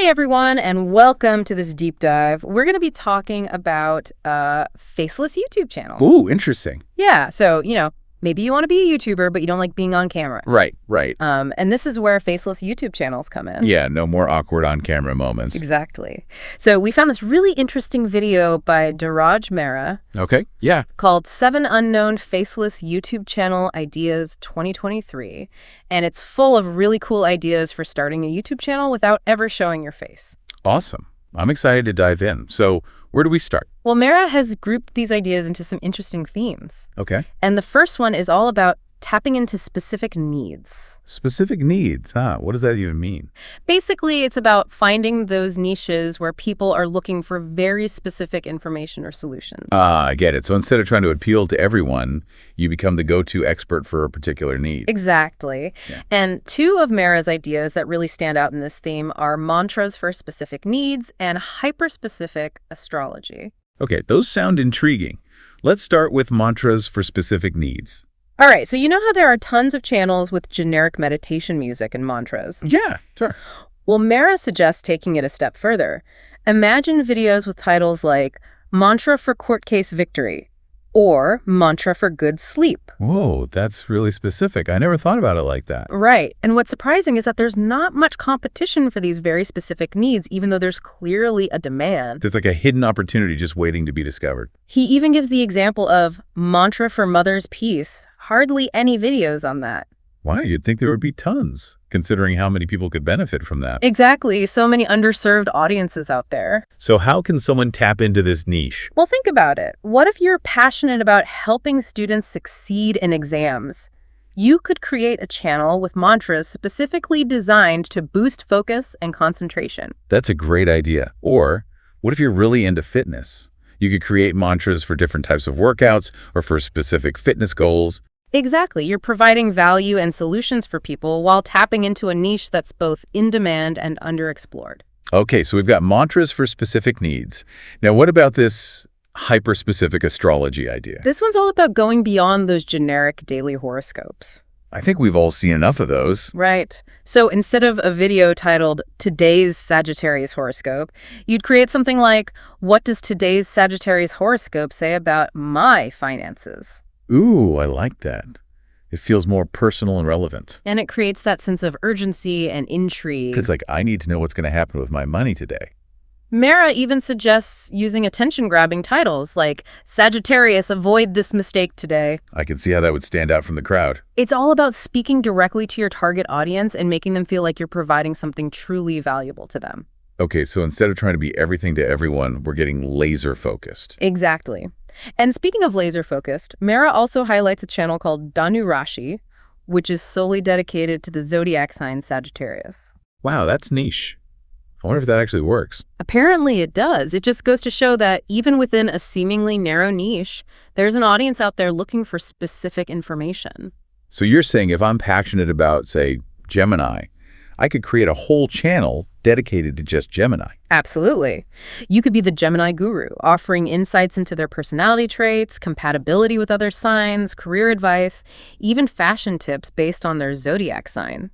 Hey everyone, and welcome to this deep dive. We're going to be talking about Faceless YouTube channel. Ooh, interesting. Yeah, so, maybe you want to be a YouTuber, but you don't like being on camera. Right. And this is where Faceless YouTube channels come in. Yeah, no more awkward on-camera moments. Exactly. So we found this really interesting video by Daraj Mehra. Okay, yeah. Called 7 Unknown Faceless YouTube Channel Ideas 2023. And it's full of really cool ideas for starting a YouTube channel without ever showing your face. Awesome. I'm excited to dive in. So where do we start? Well, Mehra has grouped these ideas into some interesting themes. Okay. And the first one is all about tapping into specific needs. Specific needs, huh? What does that even mean? Basically, it's about finding those niches where people are looking for very specific information or solutions. I get it. So instead of trying to appeal to everyone, you become the go-to expert for a particular need. Exactly. Yeah. And 2 of Mehra's ideas that really stand out in this theme are mantras for specific needs and hyper-specific astrology. Okay, those sound intriguing. Let's start with mantras for specific needs. All right, so you know how there are tons of channels with generic meditation music and mantras? Yeah, sure. Well, Mehra suggests taking it a step further. Imagine videos with titles like Mantra for Court Case Victory or Mantra for Good Sleep. Whoa, that's really specific. I never thought about it like that. Right, and what's surprising is that there's not much competition for these very specific needs, even though there's clearly a demand. It's like a hidden opportunity just waiting to be discovered. He even gives the example of Mantra for Mother's Peace. Hardly any videos on that. Wow, you'd think there would be tons, considering how many people could benefit from that. Exactly. So many underserved audiences out there. So how can someone tap into this niche? Well, think about it. What if you're passionate about helping students succeed in exams? You could create a channel with mantras specifically designed to boost focus and concentration. That's a great idea. Or what if you're really into fitness? You could create mantras for different types of workouts or for specific fitness goals. Exactly. You're providing value and solutions for people while tapping into a niche that's both in demand and underexplored. Okay, so we've got mantras for specific needs. Now, what about this hyper-specific astrology idea? This one's all about going beyond those generic daily horoscopes. I think we've all seen enough of those. Right. So instead of a video titled Today's Sagittarius Horoscope, you'd create something like, what does today's Sagittarius horoscope say about my finances? Ooh, I like that. It feels more personal and relevant. And it creates that sense of urgency and intrigue. It's like, I need to know what's going to happen with my money today. Mehra even suggests using attention-grabbing titles like Sagittarius, avoid this mistake today. I can see how that would stand out from the crowd. It's all about speaking directly to your target audience and making them feel like you're providing something truly valuable to them. Okay, so instead of trying to be everything to everyone, we're getting laser-focused. Exactly. And speaking of laser-focused, Mehra also highlights a channel called Danu Rashi, which is solely dedicated to the zodiac sign Sagittarius. Wow, that's niche. I wonder if that actually works. Apparently it does. It just goes to show that even within a seemingly narrow niche, there's an audience out there looking for specific information. So you're saying if I'm passionate about, say, Gemini, I could create a whole channel dedicated to just Gemini. Absolutely. You could be the Gemini guru, offering insights into their personality traits, compatibility with other signs, career advice, even fashion tips based on their zodiac sign.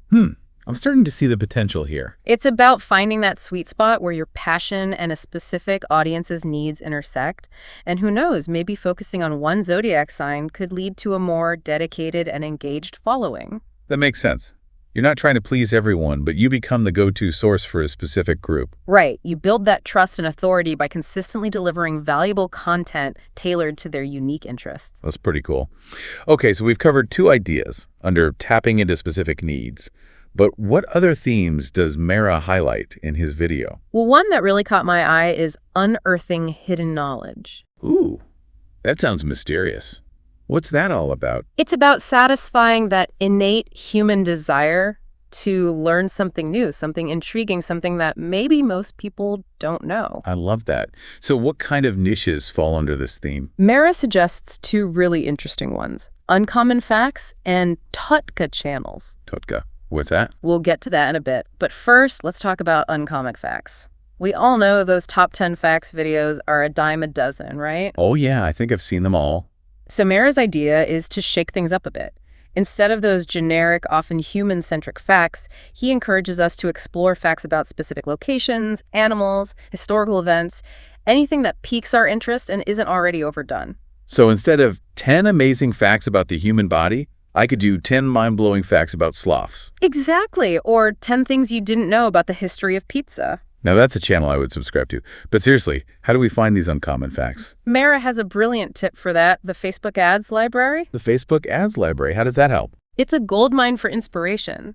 I'm starting to see the potential here. It's about finding that sweet spot where your passion and a specific audience's needs intersect. And who knows, maybe focusing on one zodiac sign could lead to a more dedicated and engaged following. That makes sense. You're not trying to please everyone, but you become the go-to source for a specific group. Right. You build that trust and authority by consistently delivering valuable content tailored to their unique interests. That's pretty cool. Okay, so we've covered 2 ideas under tapping into specific needs. But what other themes does Mehra highlight in his video? Well, one that really caught my eye is unearthing hidden knowledge. Ooh, that sounds mysterious. What's that all about? It's about satisfying that innate human desire to learn something new, something intriguing, something that maybe most people don't know. I love that. So what kind of niches fall under this theme? Mehra suggests 2 really interesting ones, uncommon facts and Totka channels. Totka. What's that? We'll get to that in a bit, but first, let's talk about uncommon facts. We all know those top 10 facts videos are a dime a dozen, right? Oh yeah, I think I've seen them all. So Mehra's idea is to shake things up a bit. Instead of those generic, often human-centric facts, he encourages us to explore facts about specific locations, animals, historical events, anything that piques our interest and isn't already overdone. So instead of 10 amazing facts about the human body, I could do 10 mind-blowing facts about sloths. Exactly, or 10 things you didn't know about the history of pizza. Now that's a channel I would subscribe to. But seriously, how do we find these uncommon facts? Mara has a brilliant tip for that, the Facebook Ads Library. The Facebook Ads Library, how does that help? It's a goldmine for inspiration.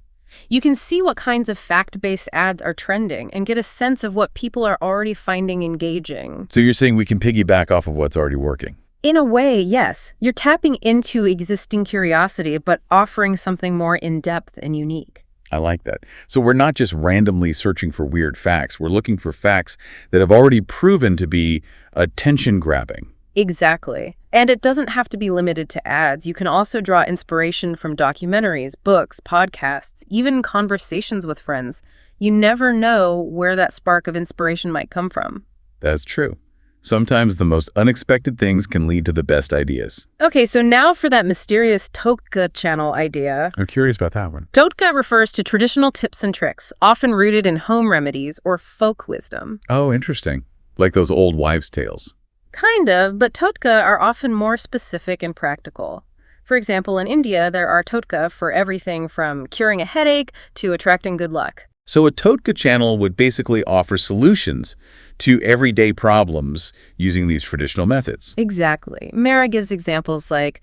You can see what kinds of fact-based ads are trending and get a sense of what people are already finding engaging. So you're saying we can piggyback off of what's already working? In a way, yes. You're tapping into existing curiosity, but offering something more in-depth and unique. I like that. So we're not just randomly searching for weird facts. We're looking for facts that have already proven to be attention-grabbing. Exactly. And it doesn't have to be limited to ads. You can also draw inspiration from documentaries, books, podcasts, even conversations with friends. You never know where that spark of inspiration might come from. That's true. Sometimes the most unexpected things can lead to the best ideas. Okay, so now for that mysterious Totka channel idea. I'm curious about that one. Totka refers to traditional tips and tricks, often rooted in home remedies or folk wisdom. Oh, interesting. Like those old wives' tales. Kind of, but Totka are often more specific and practical. For example, in India, there are Totka for everything from curing a headache to attracting good luck. So a Totka channel would basically offer solutions to everyday problems using these traditional methods. Exactly. Mara gives examples like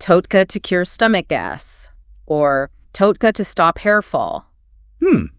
Totka to cure stomach gas or Totka to stop hair fall. You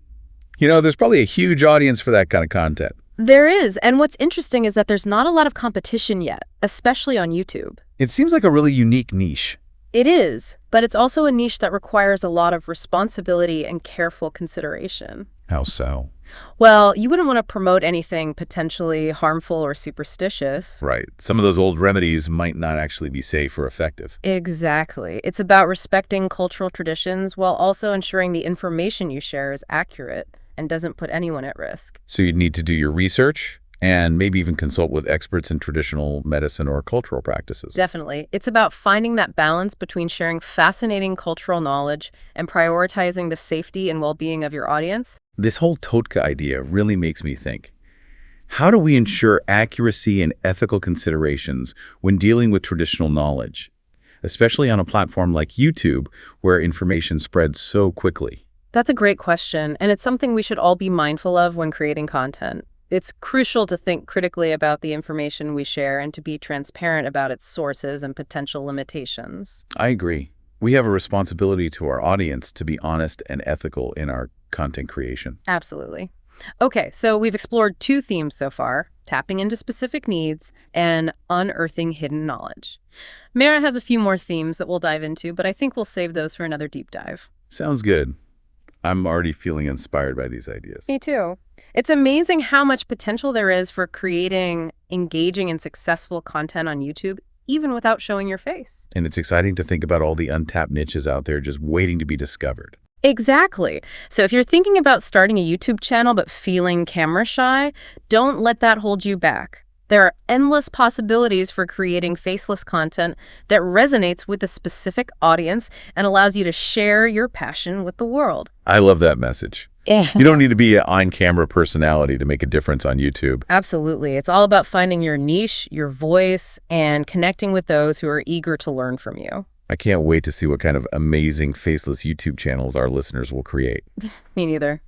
know, there's probably a huge audience for that kind of content. There is, and what's interesting is that there's not a lot of competition yet, especially on YouTube. It seems like a really unique niche. It is, but it's also a niche that requires a lot of responsibility and careful consideration. How so? Well, you wouldn't want to promote anything potentially harmful or superstitious. Right. Some of those old remedies might not actually be safe or effective. Exactly. It's about respecting cultural traditions while also ensuring the information you share is accurate and doesn't put anyone at risk. So you'd need to do your research and maybe even consult with experts in traditional medicine or cultural practices. Definitely. It's about finding that balance between sharing fascinating cultural knowledge and prioritizing the safety and well-being of your audience. This whole Totka idea really makes me think. How do we ensure accuracy and ethical considerations when dealing with traditional knowledge, especially on a platform like YouTube where information spreads so quickly? That's a great question, and it's something we should all be mindful of when creating content. It's crucial to think critically about the information we share and to be transparent about its sources and potential limitations. I agree. We have a responsibility to our audience to be honest and ethical in our content creation. Absolutely. Okay, so we've explored two themes so far, tapping into specific needs and unearthing hidden knowledge. Mara has a few more themes that we'll dive into, but I think we'll save those for another deep dive. Sounds good. I'm already feeling inspired by these ideas. Me too. It's amazing how much potential there is for creating engaging and successful content on YouTube, even without showing your face. And it's exciting to think about all the untapped niches out there just waiting to be discovered. Exactly. So if you're thinking about starting a YouTube channel but feeling camera shy, don't let that hold you back. There are endless possibilities for creating faceless content that resonates with a specific audience and allows you to share your passion with the world. I love that message. You don't need to be an on-camera personality to make a difference on YouTube. Absolutely. It's all about finding your niche, your voice, and connecting with those who are eager to learn from you. I can't wait to see what kind of amazing faceless YouTube channels our listeners will create. Me neither.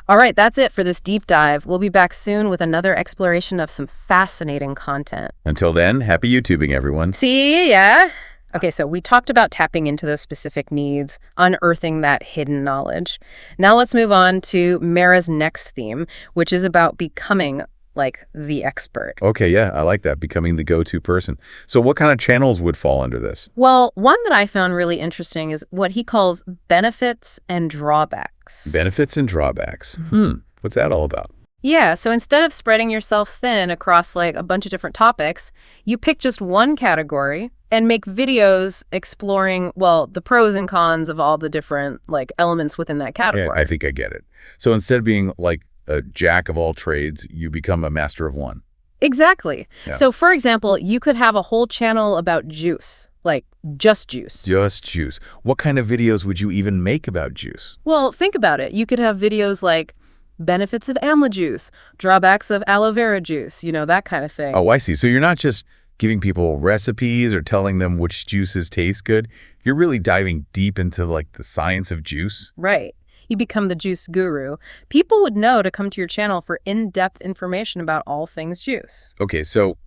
All right, that's it for this deep dive. We'll be back soon with another exploration of some fascinating content. Until then, happy YouTubing, everyone. See ya! Okay, so we talked about tapping into those specific needs, unearthing that hidden knowledge. Now let's move on to Mara's next theme, which is about becoming like the expert. Okay, yeah, I like that, becoming the go-to person. So what kind of channels would fall under this? Well, one that I found really interesting is what he calls benefits and drawbacks. Benefits and drawbacks. What's that all about? Yeah, so instead of spreading yourself thin across like a bunch of different topics, you pick just one category and make videos exploring, well, the pros and cons of all the different like elements within that category. Yeah, I think I get it. So instead of being like a jack of all trades, you become a master of one. Exactly. Yeah. So, for example, you could have a whole channel about juice, like just juice. Just juice. What kind of videos would you even make about juice? Well, think about it. You could have videos like benefits of amla juice, drawbacks of aloe vera juice, that kind of thing. Oh, I see. So you're not just giving people recipes or telling them which juices taste good. You're really diving deep into like the science of juice. Right. You become the juice guru. People would know to come to your channel for in-depth information about all things juice. Okay, so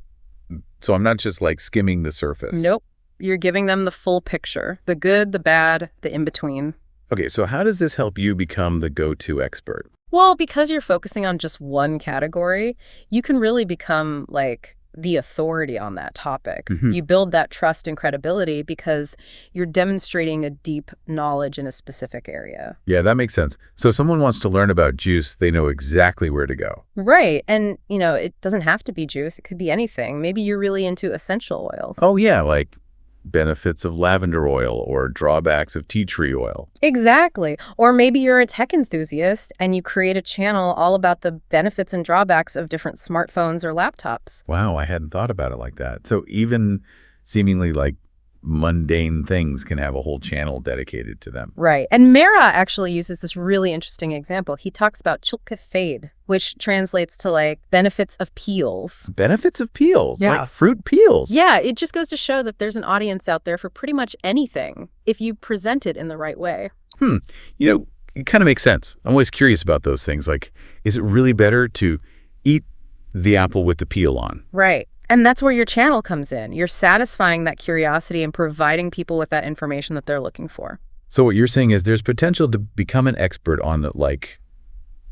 I'm not just like skimming the surface. Nope. You're giving them the full picture, the good, the bad, the in-between. Okay, so how does this help you become the go-to expert? Well, because you're focusing on just one category, you can really become like the authority on that topic. You build that trust and credibility because you're demonstrating a deep knowledge in a specific area. Yeah, that makes sense. So if someone wants to learn about juice, they know exactly where to go. Right. And, it doesn't have to be juice. It could be anything. Maybe you're really into essential oils. Oh, yeah, like benefits of lavender oil or drawbacks of tea tree oil. Exactly. Or maybe you're a tech enthusiast and you create a channel all about the benefits and drawbacks of different smartphones or laptops. Wow, I hadn't thought about it like that. So even seemingly like mundane things can have a whole channel dedicated to them. Right. And Mera actually uses this really interesting example. He talks about chulka fade, which translates to like benefits of peels. Benefits of peels, Yeah. like fruit peels. Yeah, it just goes to show that there's an audience out there for pretty much anything if you present it in the right way. It kind of makes sense. I'm always curious about those things. Like, is it really better to eat the apple with the peel on? Right. And that's where your channel comes in. You're satisfying that curiosity and providing people with that information that they're looking for. So what you're saying is there's potential to become an expert on, like,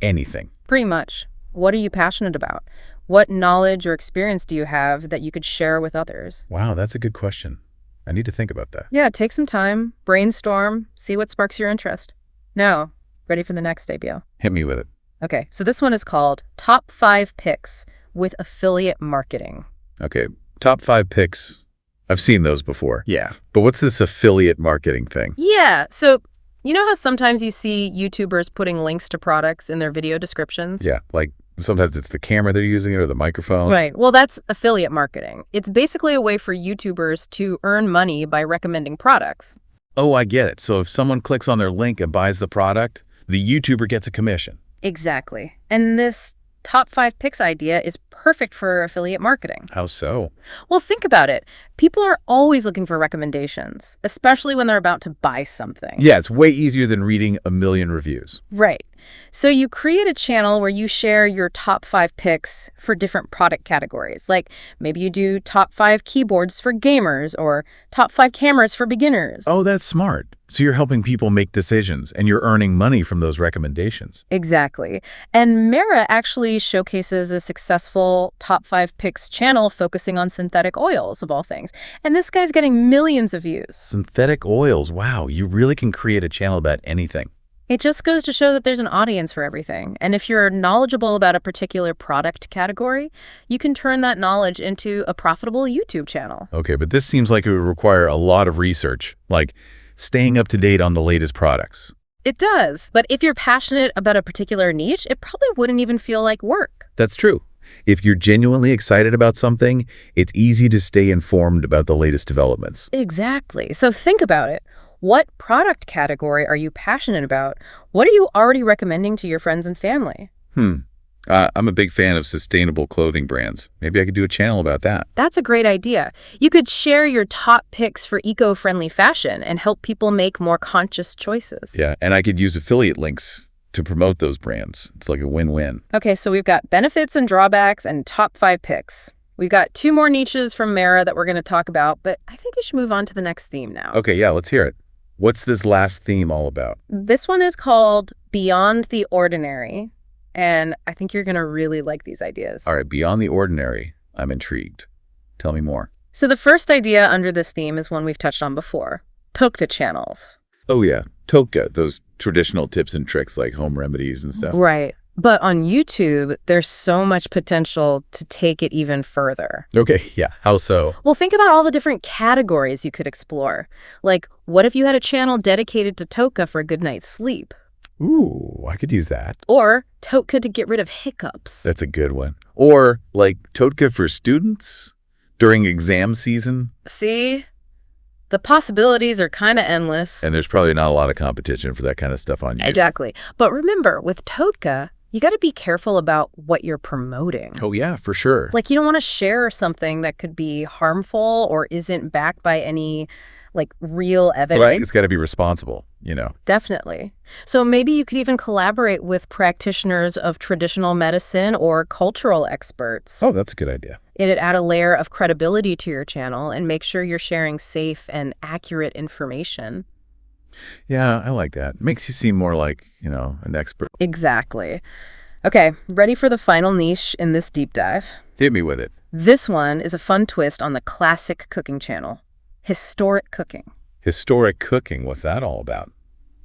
anything. Pretty much. What are you passionate about? What knowledge or experience do you have that you could share with others? Wow, that's a good question. I need to think about that. Yeah, take some time, brainstorm, see what sparks your interest. Now, ready for the next debut? Hit me with it. Okay, so this one is called Top 5 Picks with Affiliate Marketing. Okay, top 5 picks. I've seen those before. Yeah. But what's this affiliate marketing thing? Yeah, so you know how sometimes you see YouTubers putting links to products in their video descriptions? Yeah, like sometimes it's the camera they're using or the microphone. Right. Well, that's affiliate marketing. It's basically a way for YouTubers to earn money by recommending products. Oh, I get it. So if someone clicks on their link and buys the product, the YouTuber gets a commission. Exactly. And this top 5 picks idea is perfect for affiliate marketing. How so? Well, think about it. People are always looking for recommendations, especially when they're about to buy something. Yeah, it's way easier than reading a million reviews. Right. So you create a channel where you share your top 5 picks for different product categories. Like maybe you do top 5 keyboards for gamers or top 5 cameras for beginners. Oh, that's smart. So you're helping people make decisions and you're earning money from those recommendations. Exactly. And Mera actually showcases a successful top 5 picks channel focusing on synthetic oils, of all things. And this guy's getting millions of views. Synthetic oils. Wow, you really can create a channel about anything. It just goes to show that there's an audience for everything. And if you're knowledgeable about a particular product category, you can turn that knowledge into a profitable YouTube channel. Okay, but this seems like it would require a lot of research, like staying up to date on the latest products. It does. But if you're passionate about a particular niche, it probably wouldn't even feel like work. That's true. If you're genuinely excited about something, it's easy to stay informed about the latest developments. Exactly. So think about it. What product category are you passionate about? What are you already recommending to your friends and family? I'm a big fan of sustainable clothing brands. Maybe I could do a channel about that. That's a great idea. You could share your top picks for eco-friendly fashion and help people make more conscious choices. Yeah, and I could use affiliate links to promote those brands. It's like a win-win. Okay, so we've got benefits and drawbacks and top 5 picks. We've got 2 more niches from Mera that we're going to talk about, but I think we should move on to the next theme now. Okay, yeah, let's hear it. What's this last theme all about? This one is called Beyond the Ordinary, and I think you're going to really like these ideas. All right, beyond the ordinary. I'm intrigued. Tell me more. So the first idea under this theme is one we've touched on before, Toka channels. Oh, yeah, Toka, those traditional tips and tricks like home remedies and stuff. Right. But on YouTube, there's so much potential to take it even further. Okay, yeah, how so? Well, think about all the different categories you could explore. Like, what if you had a channel dedicated to Toka for a good night's sleep? Ooh, I could use that. Or Totka to get rid of hiccups. That's a good one. Or like Totka for students during exam season. See? The possibilities are kind of endless. And there's probably not a lot of competition for that kind of stuff on YouTube. Exactly. But remember, with Totka, you got to be careful about what you're promoting. Oh, yeah, for sure. Like, you don't want to share something that could be harmful or isn't backed by any, like, real evidence. Right, it's got to be responsible, you know. Definitely. So maybe you could even collaborate with practitioners of traditional medicine or cultural experts. Oh, that's a good idea. It'd add a layer of credibility to your channel and make sure you're sharing safe and accurate information. Yeah, I like that. Makes you seem more like, you know, an expert. Exactly. Okay, ready for the final niche in this deep dive? Hit me with it. This one is a fun twist on the classic cooking channel, historic cooking. Historic cooking, what's that all about?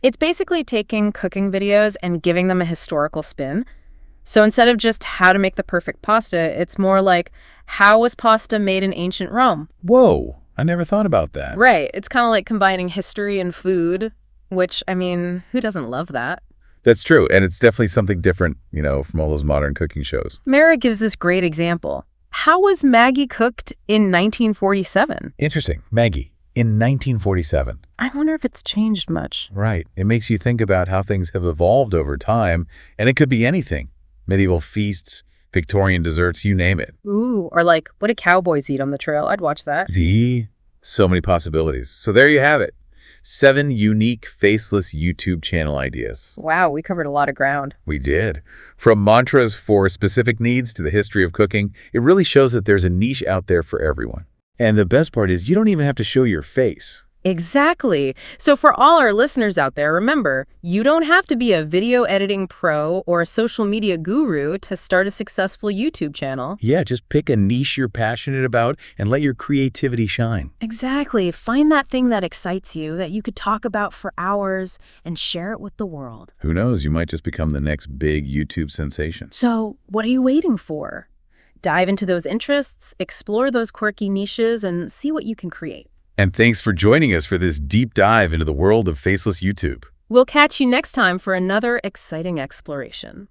It's basically taking cooking videos and giving them a historical spin. So instead of just how to make the perfect pasta, it's more like, how was pasta made in ancient Rome? Whoa, I never thought about that. Right. It's kind of like combining history and food, which, I mean, who doesn't love that? That's true, and it's definitely something different, you know, from all those modern cooking shows. Mara gives this great example. How was Maggie cooked in 1947? Interesting. Maggie, in 1947. I wonder if it's changed much. Right. It makes you think about how things have evolved over time, and it could be anything. Medieval feasts, Victorian desserts, you name it. Ooh, or like, what do cowboys eat on the trail? I'd watch that. See? So many possibilities. So there you have it. 7 unique faceless YouTube channel ideas. Wow, we covered a lot of ground. We did. From mantras for specific needs to the history of cooking, it really shows that there's a niche out there for everyone. And the best part is you don't even have to show your face. Exactly. So for all our listeners out there, remember, you don't have to be a video editing pro or a social media guru to start a successful YouTube channel. Yeah, just pick a niche you're passionate about and let your creativity shine. Exactly. Find that thing that excites you, that you could talk about for hours, and share it with the world. Who knows, you might just become the next big YouTube sensation. So what are you waiting for? Dive into those interests, explore those quirky niches, and see what you can create. And thanks for joining us for this deep dive into the world of faceless YouTube. We'll catch you next time for another exciting exploration.